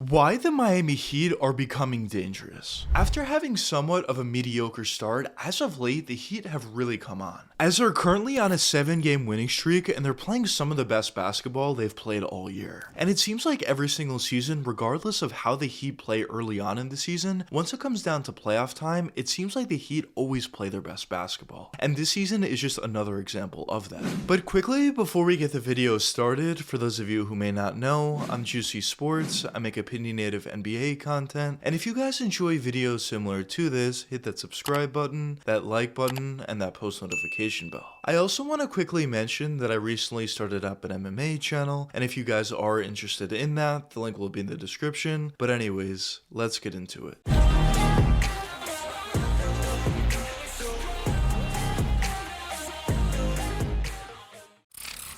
Why the Miami Heat are becoming dangerous. After having somewhat of a mediocre start, as of late, the Heat have really come on. As they're currently on a 7-game winning streak and they're playing some of the best basketball they've played all year. And it seems like every single season, regardless of how the Heat play early on in the season, once it comes down to playoff time, it seems like the Heat always play their best basketball. And this season is just another example of that. But quickly, before we get the video started, for those of you who may not know, I'm JuicySports. I make opinionated NBA content, and if you guys enjoy videos similar to this, hit that subscribe button, that like button, and that post notification bell. I also want to quickly mention that I recently started up an MMA channel, and if you guys are interested in that, the link will be in the description. But anyways, let's get into it.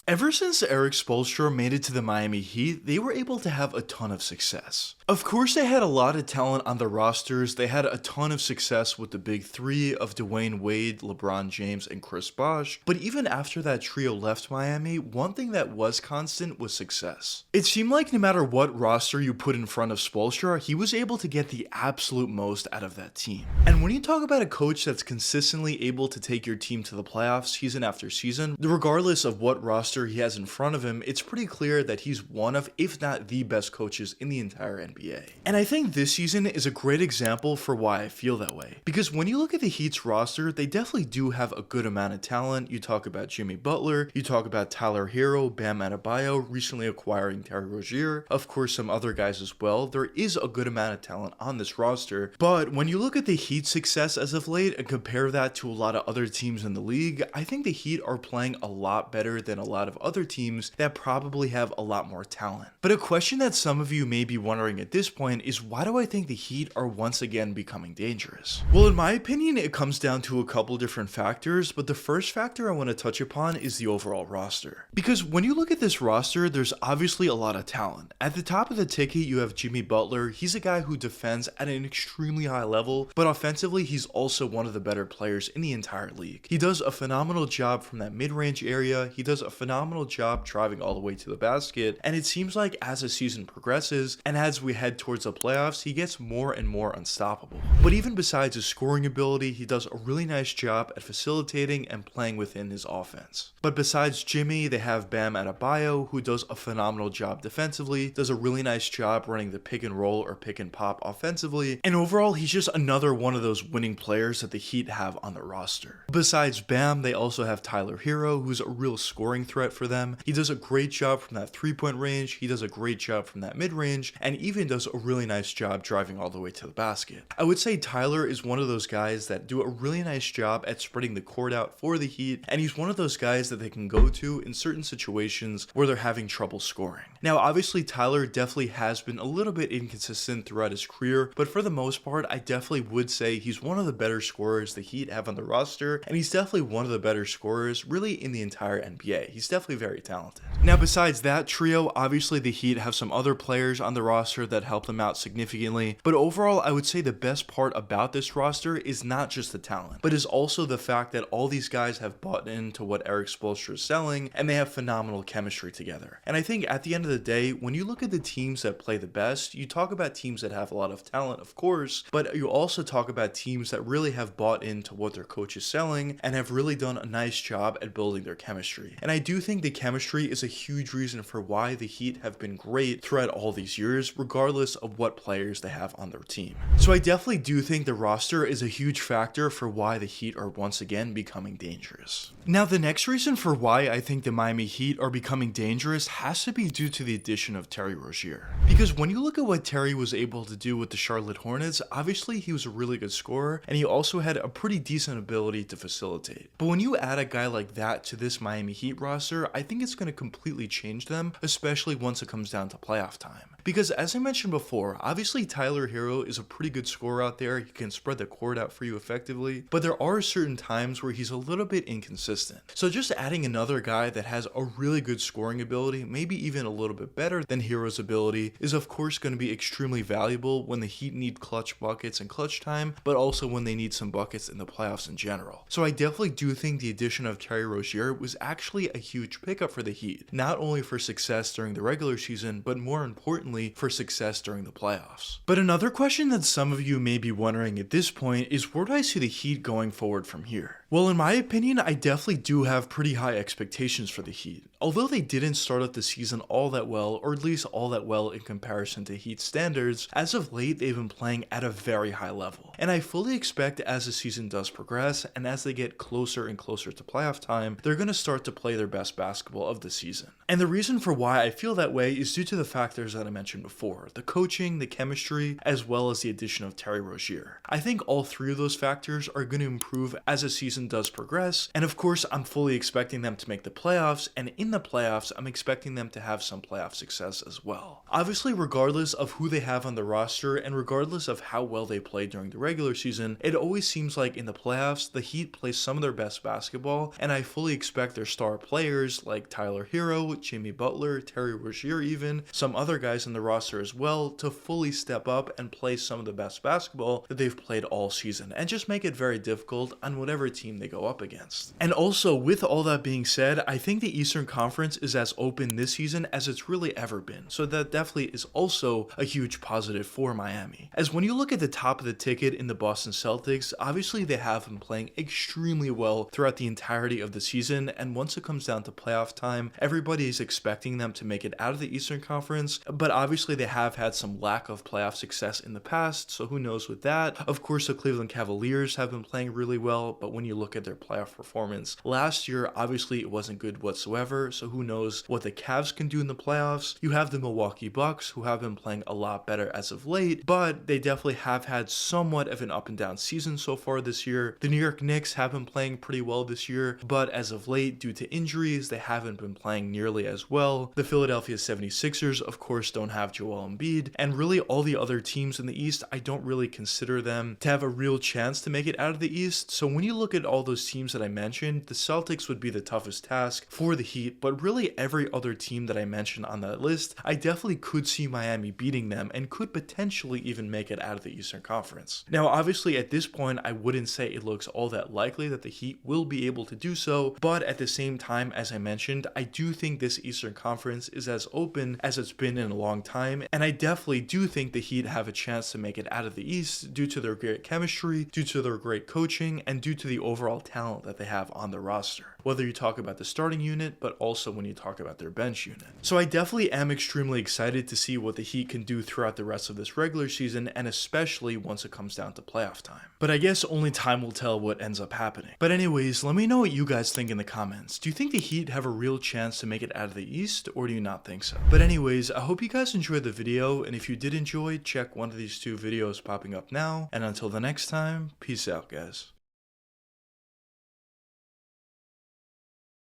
Ever since Erik Spoelstra made it to the Miami Heat, they were able to have a ton of success. Of course, they had a lot of talent on the rosters. They had a ton of success with the big three of Dwayne Wade, LeBron James, and Chris Bosh. But even after that trio left Miami, one thing that was constant was success. It seemed like no matter what roster you put in front of Spoelstra, he was able to get the absolute most out of that team. And when you talk about a coach that's consistently able to take your team to the playoffs season after season, regardless of what roster he has in front of him, it's pretty clear that he's one of, if not the best coaches in the entire NBA. And I think this season is a great example for why I feel that way. Because when you look at the Heat's roster, they definitely do have a good amount of talent. You talk about Jimmy Butler, you talk about Tyler Hero, Bam Adebayo, recently acquiring Terry Rozier, of course some other guys as well. There is a good amount of talent on this roster, but when you look at the Heat's success as of late and compare that to a lot of other teams in the league, I think the Heat are playing a lot better than a lot of other teams that probably have a lot more talent. But a question that some of you may be wondering at this point is, why do I think the Heat are once again becoming dangerous? Well, in my opinion, it comes down to a couple different factors, but the first factor I want to touch upon is the overall roster. Because when you look at this roster, there's obviously a lot of talent. At the top of the ticket, you have Jimmy Butler. He's a guy who defends at an extremely high level, but offensively, he's also one of the better players in the entire league. He does a phenomenal job from that mid-range area. He does a phenomenal job driving all the way to the basket, and it seems like as the season progresses and as we head towards the playoffs, he gets more and more unstoppable. But even besides his scoring ability, he does a really nice job at facilitating and playing within his offense. But besides Jimmy, they have Bam Adebayo, who does a phenomenal job defensively, does a really nice job running the pick and roll or pick and pop offensively, and overall he's just another one of those winning players that the Heat have on the roster. Besides Bam, they also have Tyler Hero, who's a real scoring threat for them. He does a great job from that 3-point range, he does a great job from that mid-range, and even does a really nice job driving all the way to the basket. I would say Tyler is one of those guys that do a really nice job at spreading the court out for the Heat, and he's one of those guys that they can go to in certain situations where they're having trouble scoring. Now, obviously, Tyler definitely has been a little bit inconsistent throughout his career, but for the most part, I definitely would say he's one of the better scorers the Heat have on the roster, and he's definitely one of the better scorers really in the entire NBA. He's definitely very talented. Now, besides that trio, obviously the Heat have some other players on the roster that help them out significantly, but overall, I would say the best part about this roster is not just the talent, but is also the fact that all these guys have bought into what Erik Spoelstra is selling, and they have phenomenal chemistry together. And I think at the end of the day, when you look at the teams that play the best, you talk about teams that have a lot of talent, of course, but you also talk about teams that really have bought into what their coach is selling and have really done a nice job at building their chemistry. And I do think the chemistry is a huge reason for why the Heat have been great throughout all these years, regardless of what players they have on their team. So I definitely do think the roster is a huge factor for why the Heat are once again becoming dangerous. Now, the next reason for why I think the Miami Heat are becoming dangerous has to be due to the addition of Terry Rozier. Because when you look at what Terry was able to do with the Charlotte Hornets, obviously he was a really good scorer, and he also had a pretty decent ability to facilitate. But when you add a guy like that to this Miami Heat roster, I think it's going to completely change them, especially once it comes down to playoff time. Because as I mentioned before, obviously Tyler Hero is a pretty good scorer out there. He can spread the court out for you effectively, but there are certain times where he's a little bit inconsistent. So just adding another guy that has a really good scoring ability, maybe even a little bit better than Hero's ability, is of course going to be extremely valuable when the Heat need clutch buckets and clutch time, but also when they need some buckets in the playoffs in general. So I definitely do think the addition of Terry Rozier was actually a huge pickup for the Heat, not only for success during the regular season, but more importantly importantly for success during the playoffs. But another question that some of you may be wondering at this point is, where do I see the Heat going forward from here? Well, in my opinion, I definitely do have pretty high expectations for the Heat. Although they didn't start out the season all that well, or at least all that well in comparison to Heat standards, as of late they've been playing at a very high level. And I fully expect as the season does progress, and as they get closer and closer to playoff time, they're going to start to play their best basketball of the season. And the reason for why I feel that way is due to the factors that I mentioned before: the coaching, the chemistry, as well as the addition of Terry Rozier. I think all three of those factors are going to improve as the season does progress, and of course I'm fully expecting them to make the playoffs, and in the playoffs I'm expecting them to have some playoff success as well. Obviously, regardless of who they have on the roster and regardless of how well they play during the regular season, it always seems like in the playoffs the Heat play some of their best basketball, and I fully expect their star players like Tyler Hero, Jimmy Butler, Terry Rozier, even some other guys in the roster as well, to fully step up and play some of the best basketball that they've played all season, and just make it very difficult on whatever team they go up against. And also, with all that being said, I think the Eastern Conference is as open this season as it's really ever been, so that definitely is also a huge positive for Miami. As when you look at the top of the ticket in the Boston Celtics, obviously they have been playing extremely well throughout the entirety of the season, and once it comes down to playoff time, everybody is expecting them to make it out of the Eastern Conference, but obviously they have had some lack of playoff success in the past, so who knows with that. Of course, the Cleveland Cavaliers have been playing really well, but when you look at their playoff performance last year, obviously it wasn't good whatsoever, so who knows what the Cavs can do in the playoffs. You have the Milwaukee Bucks, who have been playing a lot better as of late, but they definitely have had somewhat of an up and down season so far this year. The New York Knicks have been playing pretty well this year, but as of late, due to injuries, they haven't been playing nearly as well. The Philadelphia 76ers, of course, don't have Joel Embiid, and really all the other teams in the East, I don't really consider them to have a real chance to make it out of the East. So when you look at all those teams that I mentioned, the Celtics would be the toughest task for the Heat, but really every other team that I mentioned on that list, I definitely could see Miami beating them and could potentially even make it out of the Eastern Conference. Now, obviously at this point, I wouldn't say it looks all that likely that the Heat will be able to do so, but at the same time, as I mentioned, I do think this Eastern Conference is as open as it's been in a long time, and I definitely do think the Heat have a chance to make it out of the East due to their great chemistry, due to their great coaching, and due to the overall talent that they have on the roster, whether you talk about the starting unit, but also when you talk about their bench unit. So I definitely am extremely excited to see what the Heat can do throughout the rest of this regular season, and especially once it comes down to playoff time. But I guess only time will tell what ends up happening. But anyways, let me know what you guys think in the comments. Do you think the Heat have a real chance to make it out of the East, or do you not think so? But anyways, I hope you guys enjoyed the video, and if you did enjoy, check one of these two videos popping up now, and until the next time, peace out, guys.